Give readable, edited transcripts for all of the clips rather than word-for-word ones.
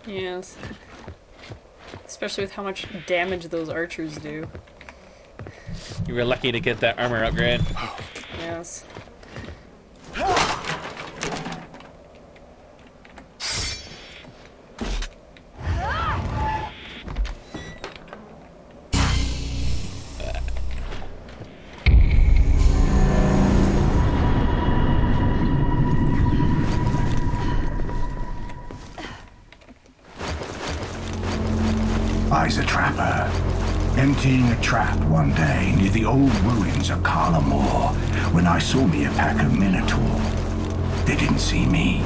Yes. Especially with how much damage those archers do. You were lucky to get that armor upgrade. Yes. I's a trapper, emptying a trap one day near the old ruins of Carla Moor when I saw me a pack of minotaur. They didn't see me,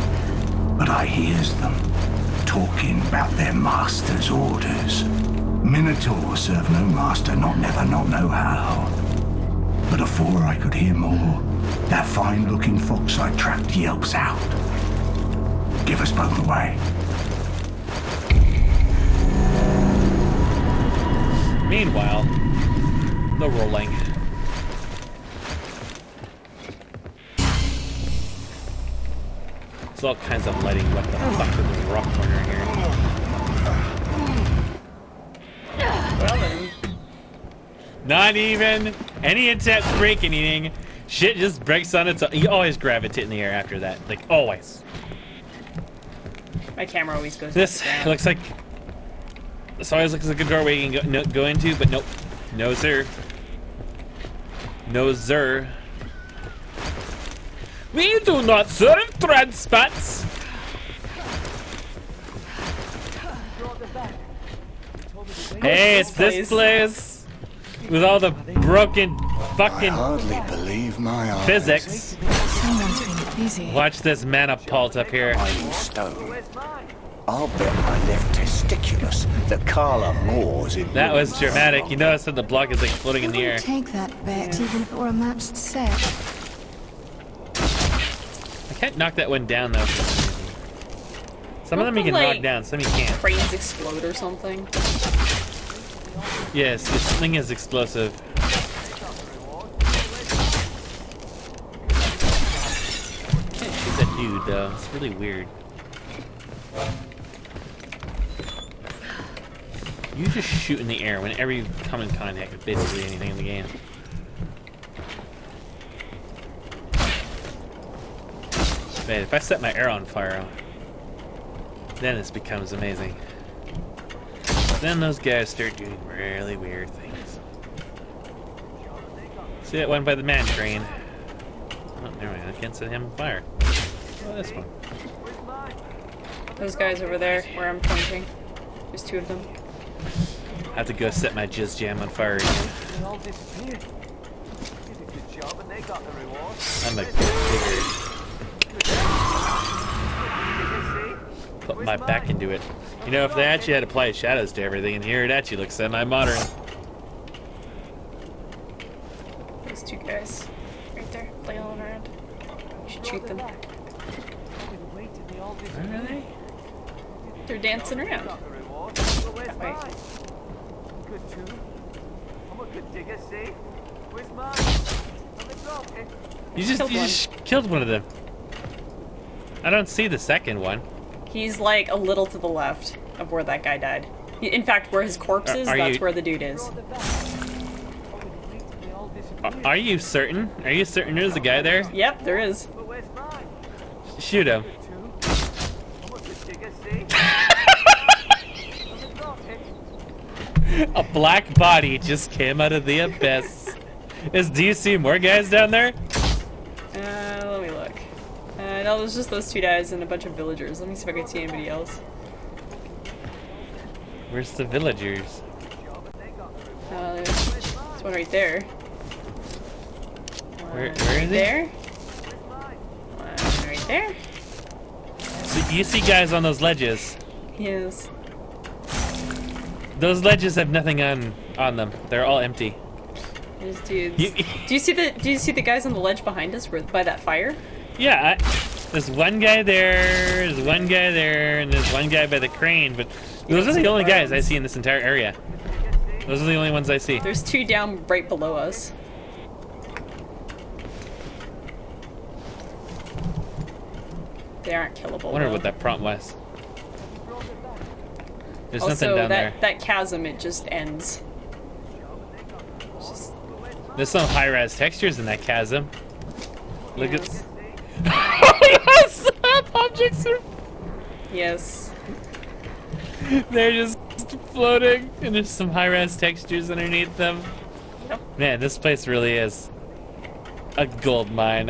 but I hears them talking about their master's orders. Minotaur serve no master, not never, not know how. But afore I could hear more, that fine-looking fox I trapped yelps out. Give us both away. Meanwhile, the rolling. There's all kinds of lighting. What the fuck is the rock corner here? Well then. Not even any attempt to break anything. Shit just breaks on its own. You always gravitate in the air after that. Like, always. My camera always goes This looks like... This always looks like a doorway you can go into, but nope. No, sir. No, sir. We do not serve transpots. Hey, it's this place with all the broken fucking Hardly believe my eyes. physics. Someone's been busy. Watch this mana pulse up here. Mining stone. I'll bet my left testiculus that Carla Moore's in. That was dramatic. You notice that the block is like floating in the air. Take that bet, even if it were a matched set. I can't knock that one down though. Some of them you can knock down, some you can't. Cranes explode or something. Yes, this thing is explosive. Can't shoot that dude though. It's really weird. You just shoot in the air whenever you come in contact with basically anything in the game. Man, if I set my arrow on fire, then this becomes amazing. Then those guys start doing really weird things. See that one by the man train? Oh, never mind. I can't set him on fire. Oh, this one. Those guys over there where I'm pointing. There's two of them. I have to go set my jizz jam on fire again. I'm a good digger. Put my back into it. You know, if they actually had applied shadows to everything, and here it actually looks semi-modern. Those two guys. Right there. Flailing around. You should shoot them. Where are they? They're dancing around. That way. You just killed one of them. I don't see the second one. He's like a little to the left of where that guy died. In fact, where his corpse is, that's where the dude is. Are you certain? Are you certain there's a guy there? Yep, there is. Shoot him. A black body just came out of the abyss. Do you see more guys down there? Let me look. No, there's just those two guys and a bunch of villagers. Let me see if I can see anybody else. Where's the villagers? There's one right there. Where is he? There. One right there. So you see guys on those ledges. Yes. Those ledges have nothing on them. They're all empty. There's dudes. Do you see the guys on the ledge behind us by that fire? Yeah, there's one guy there, there's one guy there, and there's one guy by the crane, but those are the only guys I see in this entire area. Those are the only ones I see. There's two down right below us. They aren't killable. I wonder though. what that prompt was. There's Also, nothing down there. that chasm, it just ends. There's some high-res textures in that chasm. Look Yes. at some objects are Yes. they're just floating, and there's some high-res textures underneath them. Yep. Man, this place really is a gold mine.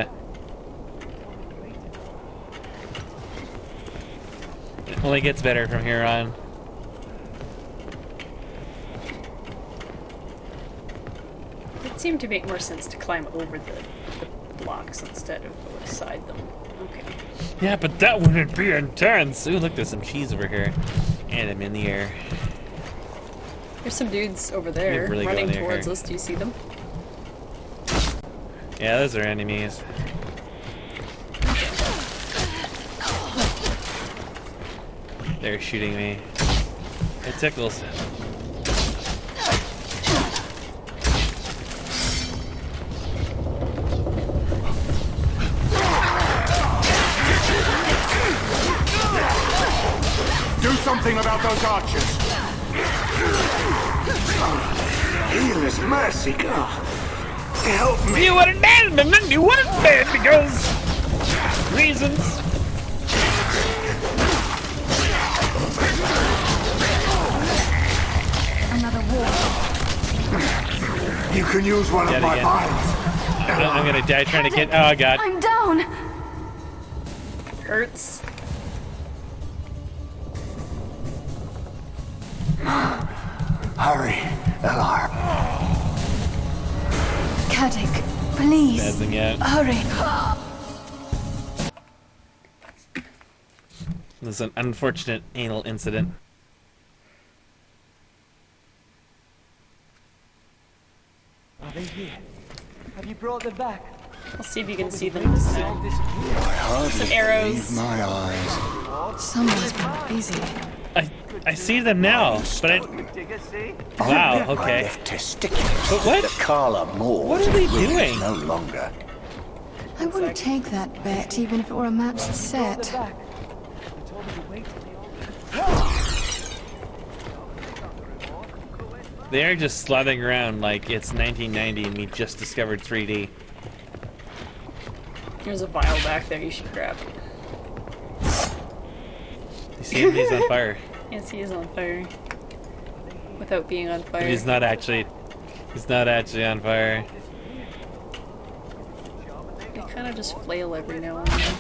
It only gets better from here on. It seemed to make more sense to climb over the blocks instead of go beside them. Okay. Yeah, but that wouldn't be intense. Ooh, look, there's some cheese over here. And I'm in the air. There's some dudes over there really go running in there towards here. us. Do you see them? Yeah, those are enemies. They're shooting me. It tickles. Do something about those archers. Healer's mercy, God. Help me. You wouldn't abandon them, you wouldn't abandon because reasons. Another wall. You can use one Yet of my again. vials. I'm gonna die trying to get. Oh god. I'm down. Hurts. Hurry, Elar. Kadik, please. Spazzing out. Hurry. There's an unfortunate anal incident. Are they here? Have you brought them back? I'll see if you can see them this time. I hardly Some arrows. believe my eyes. Someone's been busy. I see them now, but I. Digger, see? Wow. My Okay. left testiculars. But what? The Carla Moore. What are they doing? No longer. I wouldn't take that bet even if it were a matched Brought set. them back. They told me to wait till the old... They are just slothing around like it's 1990 and we just discovered 3D. There's a vial back there you should grab. You see him? He's on fire. Yes, he is on fire. Without being on fire. But he's not actually. He's not actually on fire. They kind of just flail every now and then.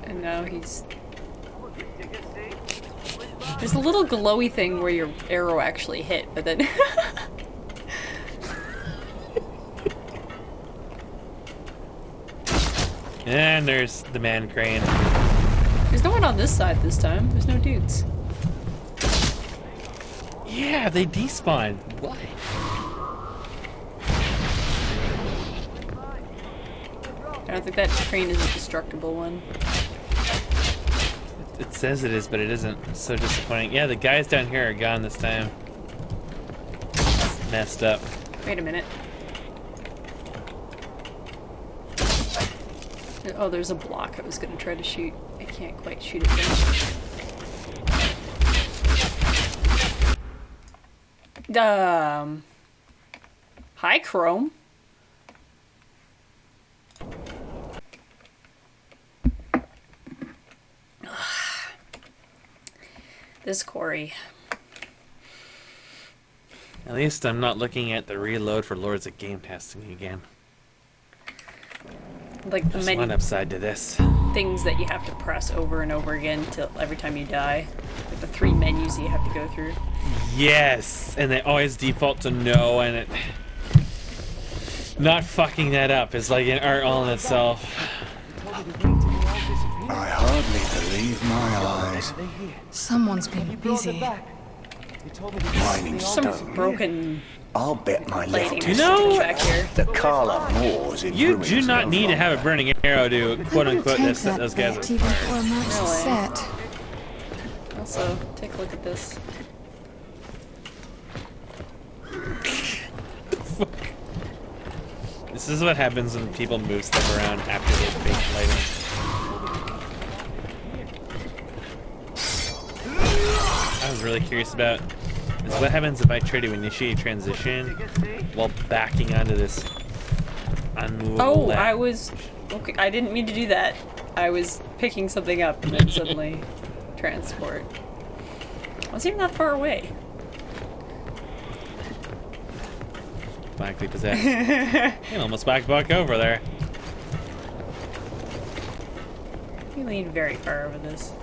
And now he's... There's a little glowy thing where your arrow actually hit, but then... And there's the man crane. There's no one on this side this time. There's no dudes. Yeah, they despawned. Why? I don't think that crane is a destructible one. It says it is, but it isn't. It's so disappointing. Yeah, the guys down here are gone this time. It's messed up. Wait a minute. Oh, there's a block I was gonna try to shoot. I can't quite shoot it there. Hi, Chrome. This Quarry. At least I'm not looking at the reload for Lords of Game Testing again. Like the There's many one upside to this. things that you have to press over and over again till every time you die. Like the 3 menus you have to go through. Yes, and they always default to no, and it not fucking that up is like an art all in itself. I hardly believe my eyes. Are they here? Someone's Have been you brought them busy. back? They told me to Mining Some stone. broken I'll bet my lighting left You know- back here. the Carla Moors in You ruins do not no need to have a longer. burning arrow to quote I wouldn't unquote take this that those guys. bet even if it were a matched Really? set. Also, take a look at this. This is what happens when people move stuff around after they've baked lighting. was really curious about is what happens if I try to initiate transition while backing onto this unmovable Oh, ledge. I was... Okay, I didn't mean to do that. I was picking something up and then suddenly transport. I wasn't even that far away. Blackly possessed. You almost back over there. You lean very far over this.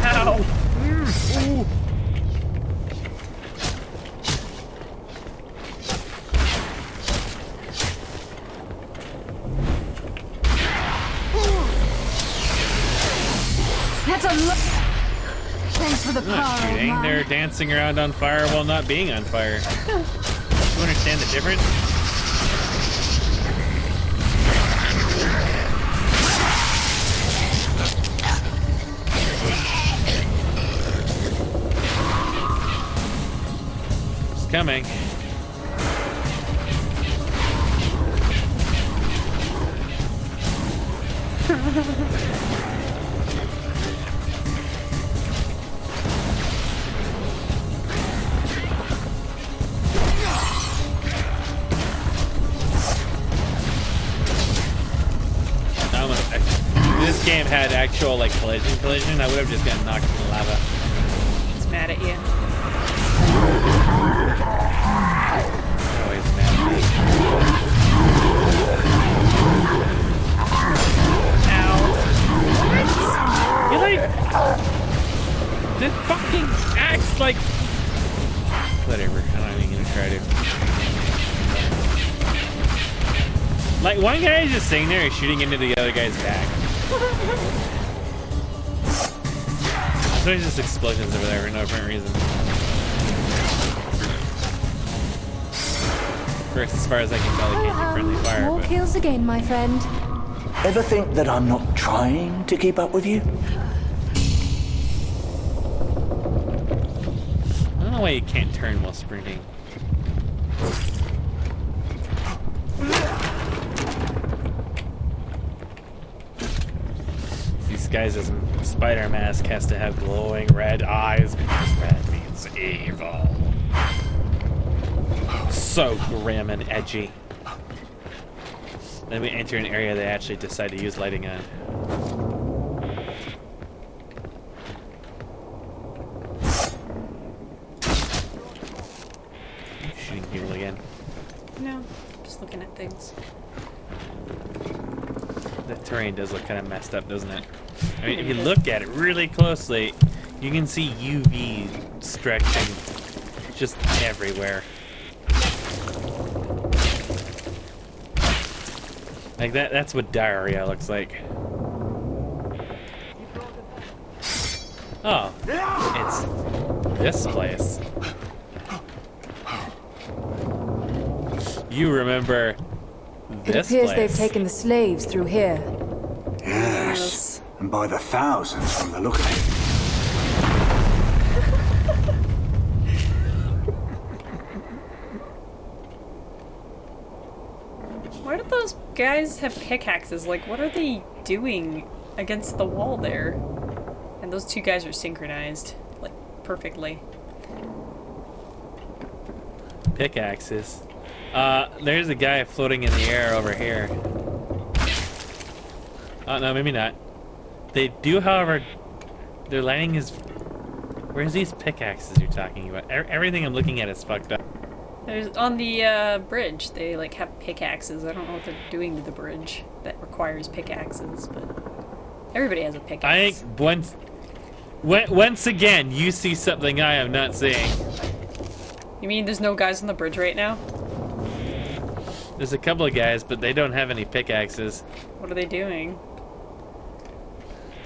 Ow! That's a look. Thanks for the I'm not power, shooting. man. They're dancing around on fire while not being on fire. Do you understand the difference? It's coming. If this game had actual like collision, I would have just gotten knocked in the lava. He's mad at you. Always mad at me. Ow. You like the fucking axe like whatever. I'm not even gonna try to. Like one guy is just sitting there and shooting into the other guy's back. There's just explosions over there for no apparent reason. First, as far as I can tell, they can't do friendly fire. More But kills again, my friend. Ever think that I'm not trying to keep up with you? I don't know why you can't turn while sprinting. These guys' spider mask has to have glowing red eyes because red means evil. So grim and edgy. Then we enter an area they actually decide to use lighting on. Shooting people again. No, just looking at things. The terrain does look kind of messed up, doesn't it? I mean, if you look at it really closely, you can see UV stretching just everywhere. Like that's what diarrhea looks like. Oh, it's this place. You remember It this appears place. they've taken the slaves through here. Yes, and by the thousands from the look of it. Why do those guys have pickaxes? Like, what are they doing against the wall there? And those two guys are synchronized, like, perfectly. Pickaxes. There's a guy floating in the air over here. Oh, no, maybe not. They do, however, their lighting is... Where's these pickaxes you're talking about? Everything I'm looking at is fucked up. There's on the bridge. They like have pickaxes. I don't know what they're doing to the bridge that requires pickaxes, but everybody has a pickaxe. I think once again, you see something I am not seeing. You mean there's no guys on the bridge right now? There's a couple of guys, but they don't have any pickaxes. What are they doing?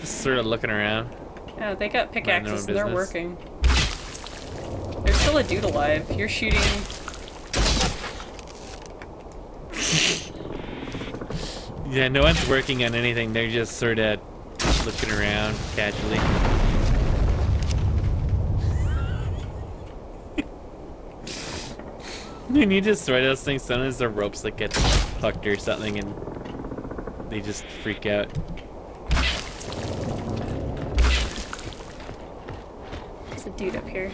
Just sort of looking around. Oh, they got pickaxes and they're business. working. There's still a dude alive. You're shooting. Yeah, no one's working on anything. They're just sort of looking around casually. When you just throw those things, sometimes the ropes like get hooked or something, and they just freak out. There's a dude up here.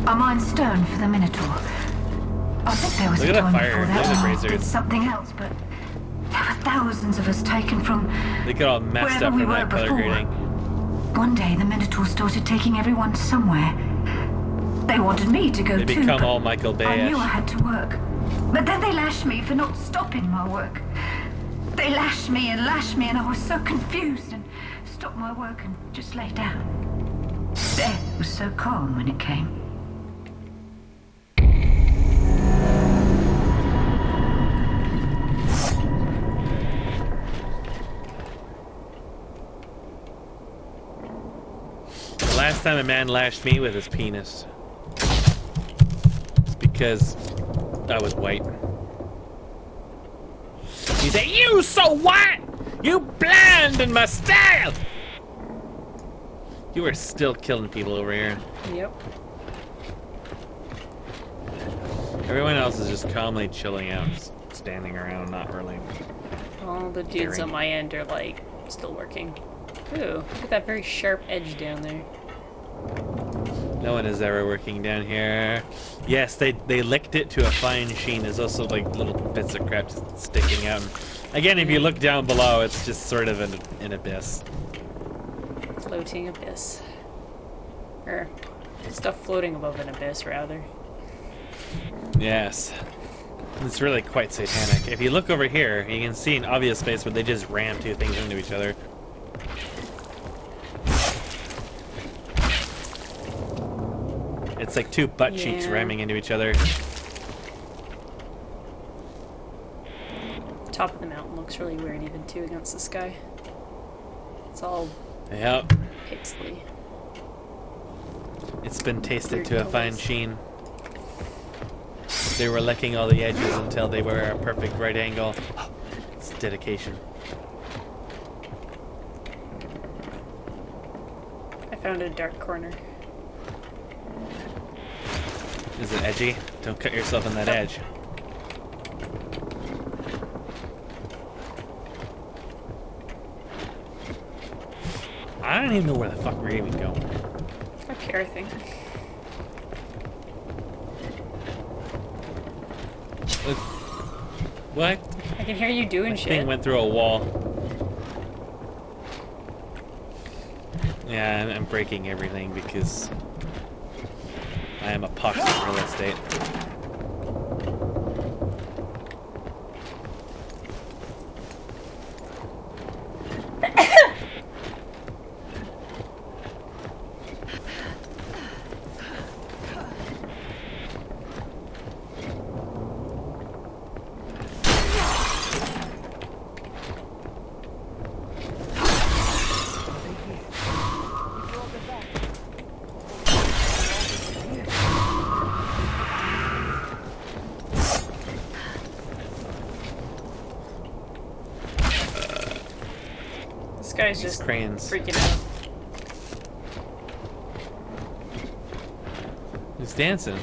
A Mind Stone for the Minotaur. I think there was Look a at that time fire. before that Laser when I razors. did something else, but there were thousands of us taken from They get all messed wherever up we from were that color before. grading. One day the Minotaur started taking everyone somewhere. They wanted me to go They too, become but all Michael I knew I Bay-ish. had to work. But then they lashed me for not stopping my work. They lashed me, and I was so confused and stopped my work and just lay down. Death was so calm when it came. The last time a man lashed me with his penis, it's because I was white. He said, "You so white, you blind in my style." You are still killing people over here. Yep. Everyone else is just calmly chilling out, just standing around, not really. All the dudes Caring. on my end are like still working. Ooh, look at that very sharp edge down there. No one is ever working down here. Yes, they licked it to a fine sheen. There's also like little bits of crap just sticking out. Again, if you look down below, it's just sort of an abyss. Floating abyss. Or stuff floating above an abyss, rather. Yes. It's really quite satanic. If you look over here, you can see an obvious space where they just ram two things into each other. It's like two butt cheeks Yeah. ramming into each other. The top of the mountain looks really weird even too against the sky. It's all Yep. pixely. It's been tasted Weird to a fine colors. sheen. They were licking all the edges until they were a perfect right angle. It's dedication. I found a dark corner. Is it edgy? Don't cut yourself on that edge. I don't even know where the fuck we're even going. Up here, I think. What? I can hear you doing Thing shit. went through a wall. Yeah, I'm breaking everything because I am a posh real estate. This guy's These just cranes. freaking out. He's dancing.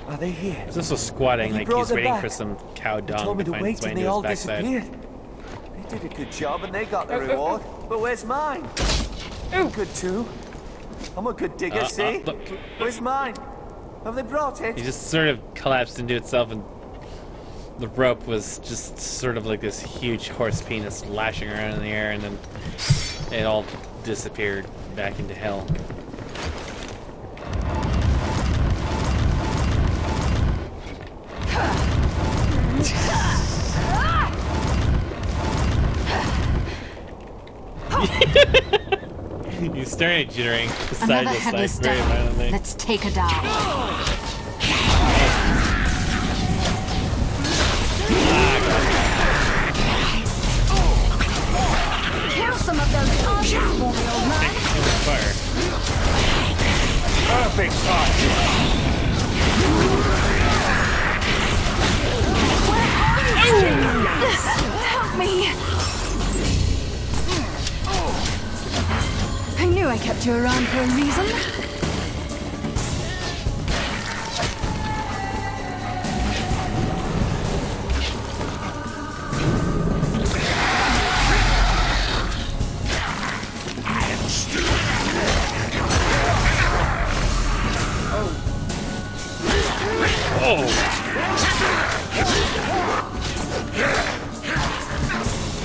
Are they here? He's also squatting Have you like brought he's them waiting back? for some cow They dung told me to to find wait its way till they into all his backside. disappeared. They did a good job and they got the reward. But where's mine? I'm good too. I'm a good digger, see? Look. Where's mine? Have they brought it? He just sort of collapsed into itself, and the rope was just sort of like this huge horse penis lashing around in the air, and then it all disappeared back into hell. You started jittering side Another to side headless very devil. violently. Let's take her down. Kill some of those oddities for me, old man. Fire. Perfect touch. kept you around for a reason.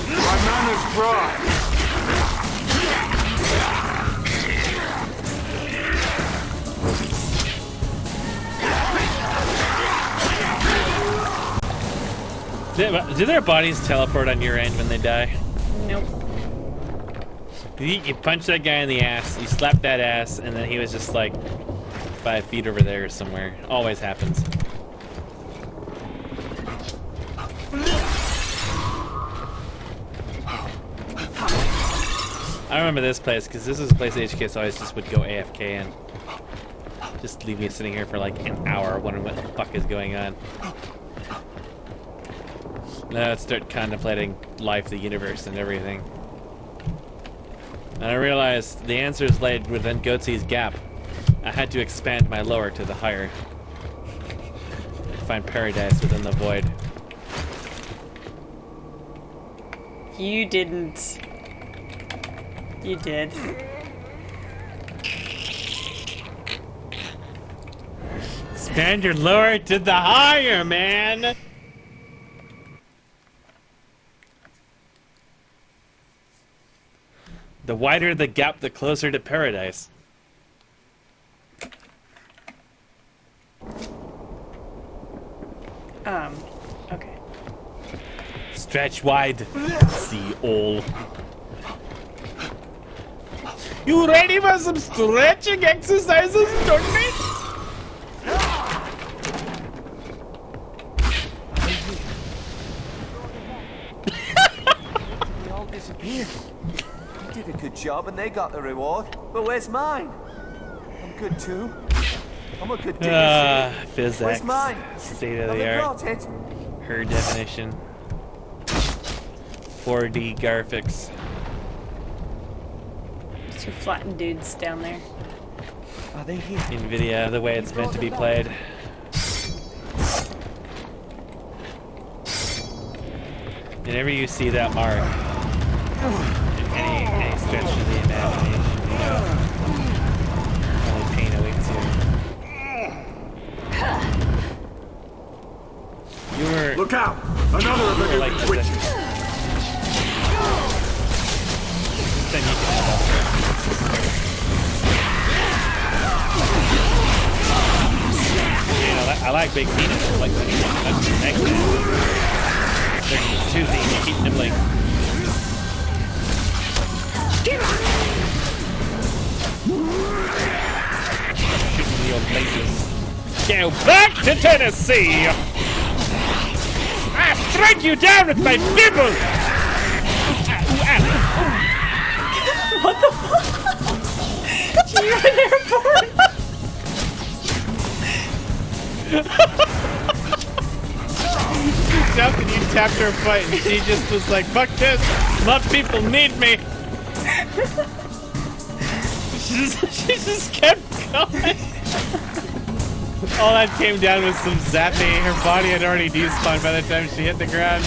My manners dry. Do their bodies teleport on your end when they die? Nope. You punch that guy in the ass, you slap that ass, and then he was just like 5 feet over there somewhere. Always happens. I remember this place because this is a place HKS always just would go AFK in. Just leave me sitting here for like an hour wondering what the fuck is going on. Now I'd start contemplating life, the universe, and everything. And I realized the answers laid within Goatsee's gap. I had to expand my lower to the higher. Find paradise within the void. You didn't. You did. Expand your lower to the higher, man! The wider the gap, the closer to paradise. Okay. Stretch wide, see all. You ready for some stretching exercises, Johnny? They all disappeared. They did a good job and they got the reward. But where's mine? I'm good too. I'm a good digger. Physics. Where's mine? State of Have the they art. brought it? Her definition. 4D graphics. Two flattened dudes down there. Are they here? NVIDIA, the way it's meant to be played. Whenever you see that mark, any stretch of the imagination, only pain awaits you. You were. Look out! Another of the like witches. Then you can have that. You know, I like big penis. I like that. That's There's two things you keep nibbling. Shooting the old places. Go back to Tennessee! I strike you down with my nibble! What the fuck? You're an airport. You jumped and you tapped her foot and she just was like, fuck this! My people need me! She just kept going. All that came down was some zapping. Her body had already despawned by the time she hit the ground.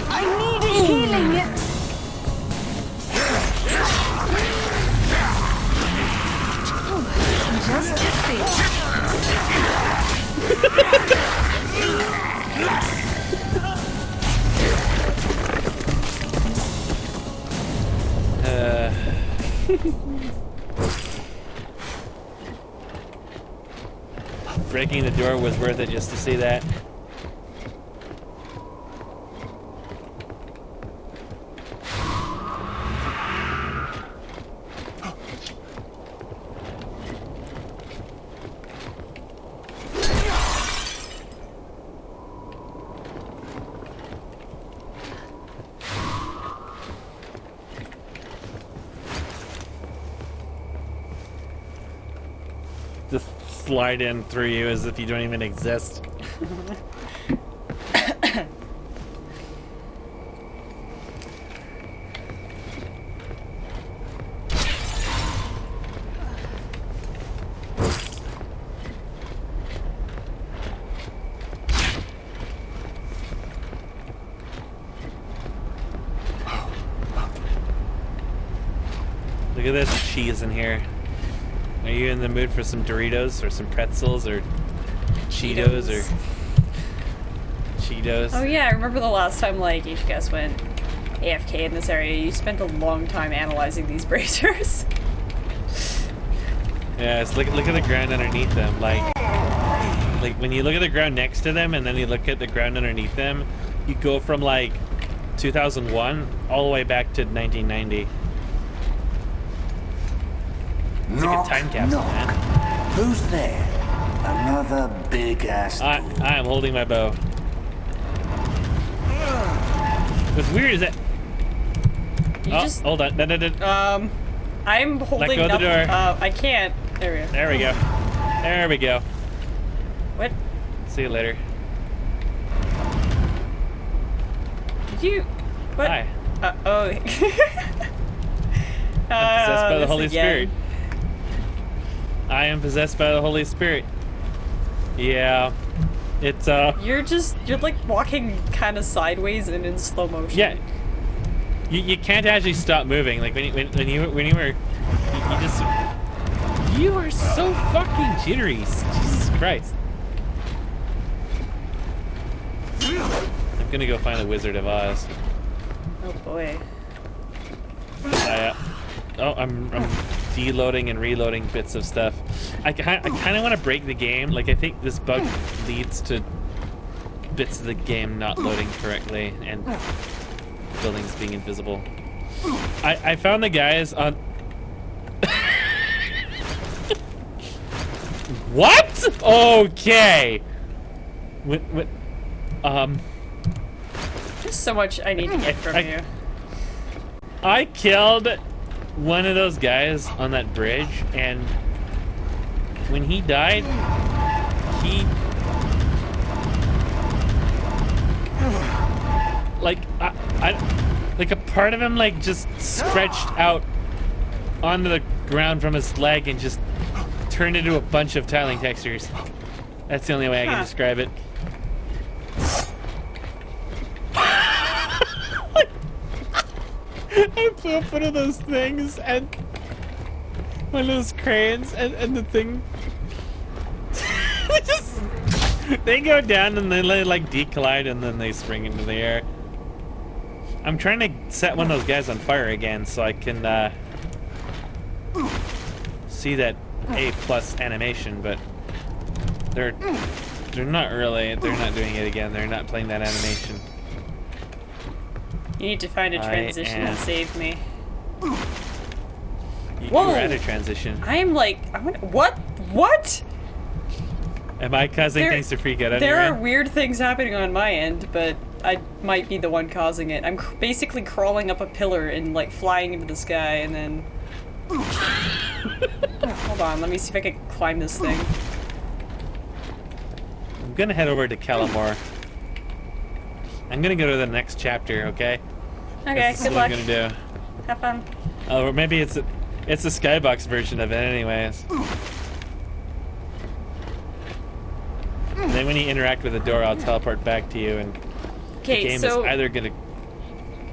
I needed healing. Just a bit. Breaking the door was worth it just to see that. Just slide in through you as if you don't even exist. at this cheese in here. Are you in the mood for some Doritos or some pretzels or Cheetos or Cheetos? Oh yeah, I remember the last time like HKS went AFK in this area. You spent a long time analyzing these bracers. Yeah, look at the ground underneath them. Like when you look at the ground next to them and then you look at the ground underneath them, you go from like 2001 all the way back to 1990. It's like a time capsule, man. Who's there? Another big ass. I am holding my bow. What's weird is that. Hold on. No. I'm holding. Let go of the door. I can't. There we go. There we go. There we go. What? See you later. Did you? What? Hi. Oh. I'm possessed by the Holy Spirit. I am possessed by the Holy Spirit. Yeah. It's You're like walking kind of sideways and in slow motion. Yeah. You can't actually stop moving. Like when you just you are so fucking jittery. Jesus Christ. I'm gonna go find the Wizard of Oz. Oh boy. I'm deloading and reloading bits of stuff. I kind of want to break the game. Like I think this bug leads to bits of the game not loading correctly and buildings being invisible. I found the guys on. What? Okay. What? There's so much I need to get from you. I killed one of those guys on that bridge, and when he died, he like like a part of him like just stretched out onto the ground from his leg and just turned into a bunch of tiling textures. That's the only way I can describe it. I put up one of those things and one of those cranes and the thing they go down and they like decollide and then they spring into the air. I'm trying to set one of those guys on fire again so I can see that A+ animation, but they're not really. They're not doing it again. They're not playing that animation. You need to find a transition that saved me. You're at a transition. I am like, what? What? Am I causing things to freak out on There your are end? weird things happening on my end, but I might be the one causing it. I'm basically crawling up a pillar and like flying into the sky and then... Hold on, let me see if I can climb this thing. I'm gonna head over to Calamore. I'm gonna go to the next chapter, okay? Okay, This is good what luck. I'm gonna do. Have fun. Oh, or maybe it's a skybox version of it anyways. And then when you interact with the door, I'll teleport back to you and the game is either gonna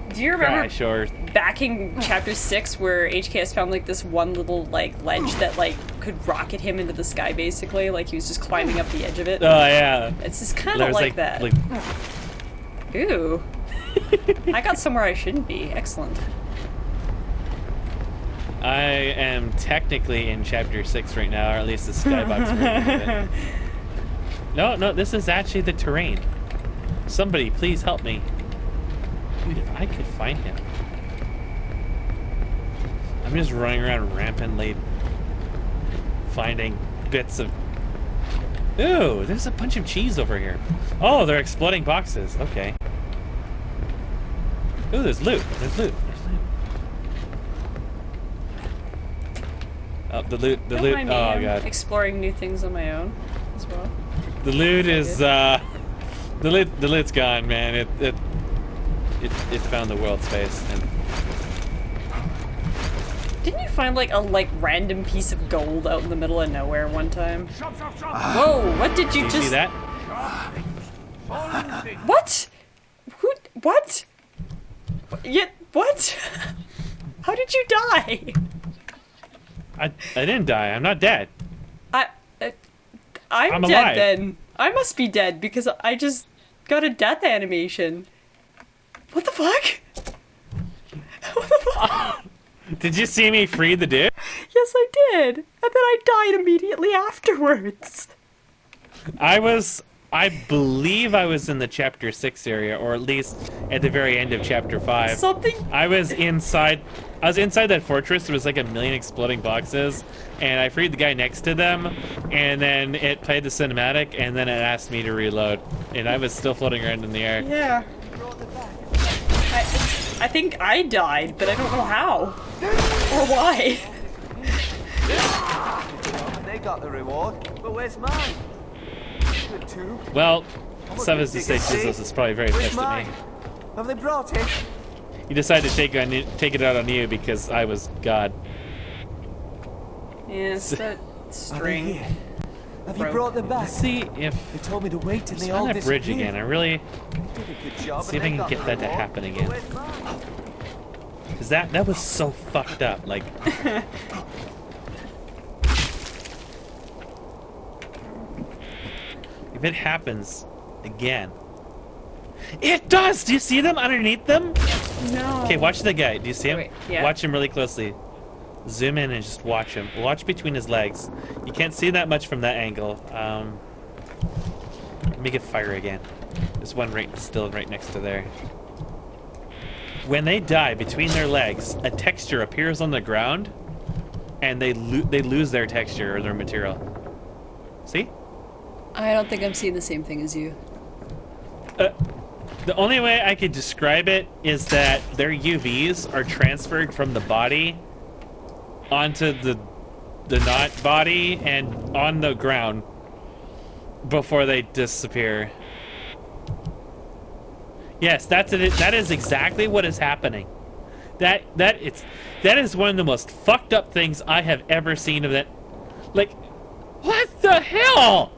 do you remember crash or... back in chapter 6 where HKS found like this one little like ledge that like could rocket him into the sky basically? Like he was just climbing up the edge of it. Oh yeah. It's just kind of like that. Ooh. I got somewhere I shouldn't be. Excellent. I am technically in chapter 6 right now, or at least the skybox version of it. No, this is actually the terrain. Somebody, please help me. Dude, if I could find him. I'm just running around rampantly finding bits of... Ooh, there's a bunch of cheese over here. Oh, they're exploding boxes. Okay. Ooh, there's loot. There's loot. Oh, the loot. Don't mind me. I'm exploring new things on my own as well. The loot is the loot's gone, man. It found the world space. And didn't you find like a random piece of gold out in the middle of nowhere one time? Whoa! What did you just? See that? What? Who? What? What? How did you die? I didn't die. I'm not dead. I'm I'm dead alive. then. I must be dead because I just got a death animation. What the fuck? What the fuck? Did you see me free the dude? Yes, I did. And then I died immediately afterwards. I believe I was in the chapter 6 area, or at least at the very end of chapter 5. Something. I was inside that fortress. There was like a million exploding boxes, and I freed the guy next to them, and then it played the cinematic, and then it asked me to reload, and I was still floating around in the air. Yeah. I think I died, but I don't know how. Or why. They got the reward, but where's mine? Good too. Well, suffice to say, Jesus is probably very Where's pissed at mine? me. Have they brought it? He decided to take it out on you because I was God. Yes, that Are they string. here? Have you Broke. brought them back? Let's see if They told me to wait till let's they all find that bridge disappeared. again. I really Did a good job, see if and I they can got get the that to reward, happen but again. where's mine? Because that was so fucked up. Like, if it happens again, it does. Do you see them underneath them? No. Okay, watch the guy. Do you see him? Wait, yeah. Watch him really closely. Zoom in and just watch him. Watch between his legs. You can't see that much from that angle. Make it fire again. There's one still right next to there. When they die between their legs, a texture appears on the ground, and they lose their texture or their material. See? I don't think I'm seeing the same thing as you. The only way I could describe it is that their UVs are transferred from the body onto the not body and on the ground before they disappear. Yes, that's it. That is exactly what is happening. That is one of the most fucked up things I have ever seen of that. Like, what the hell?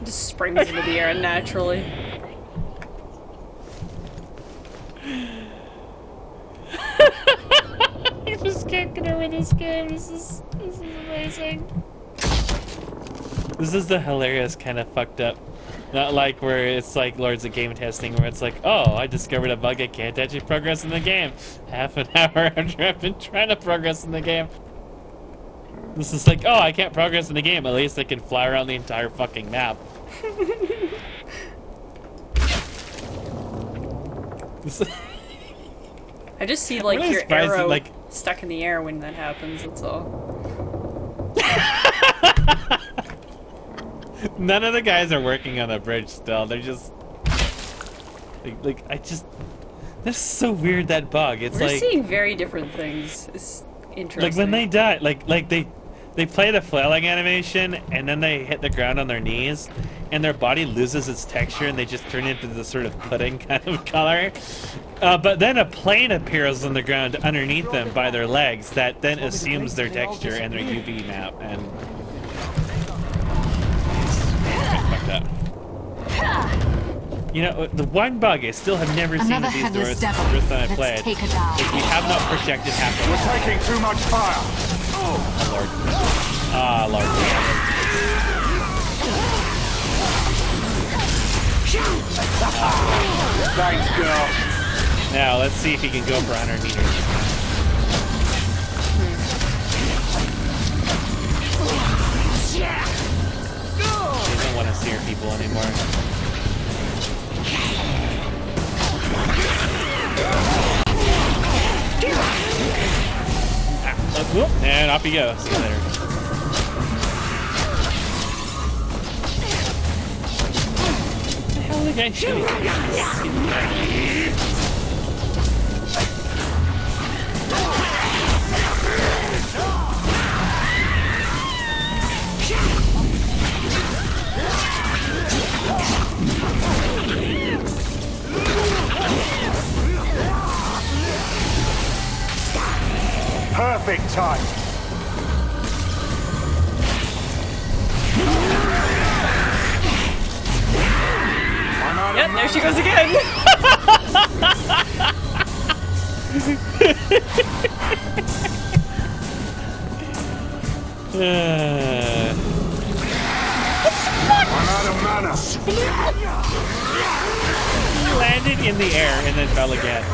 Just springs into the air unnaturally. I just can't get over this game. This is amazing. This is the hilarious kind of fucked up. Not like where it's like Lords of Game Testing where it's like, oh, I discovered a bug, I can't actually progress in the game. Half an hour after I've been trying to progress in the game. This is like, oh, I can't progress in the game. At least I can fly around the entire fucking map. I just see like really your surprised that, arrow like- stuck in the air when that happens, that's all. None of the guys are working on the bridge still. They're just that's so weird, that bug. It's We're like seeing very different things. It's interesting. like when they die, like they play the flailing animation and then they hit the ground on their knees and their body loses its texture and they just turn into this sort of pudding kind of color. But then a plane appears on the ground underneath them by their legs that then assumes their texture and their UV map and fucked up. You know, the one bug I still have never seen Another of these headless doors devil. the first time I Let's played. take her down. Is we have not projected half of We're taking too much fire. Oh, Lord. Ah, Lord. Thanks, girl. Now, let's see if he can go for 100 meters. He doesn't want to steer people anymore. Whoop, and off he goes. See you later. What the hell are the guys shooting? Perfect time. Yeah, there she goes again. I'm out of mana. Landed in the air and then fell again.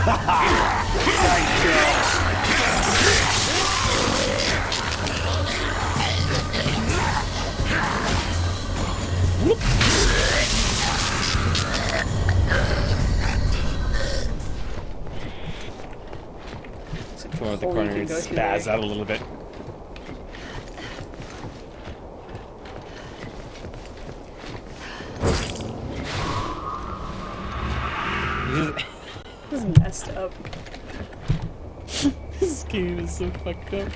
Come on with the Hole you corner can and go through spaz there. out a little bit. This is messed up. This game is so fucked up.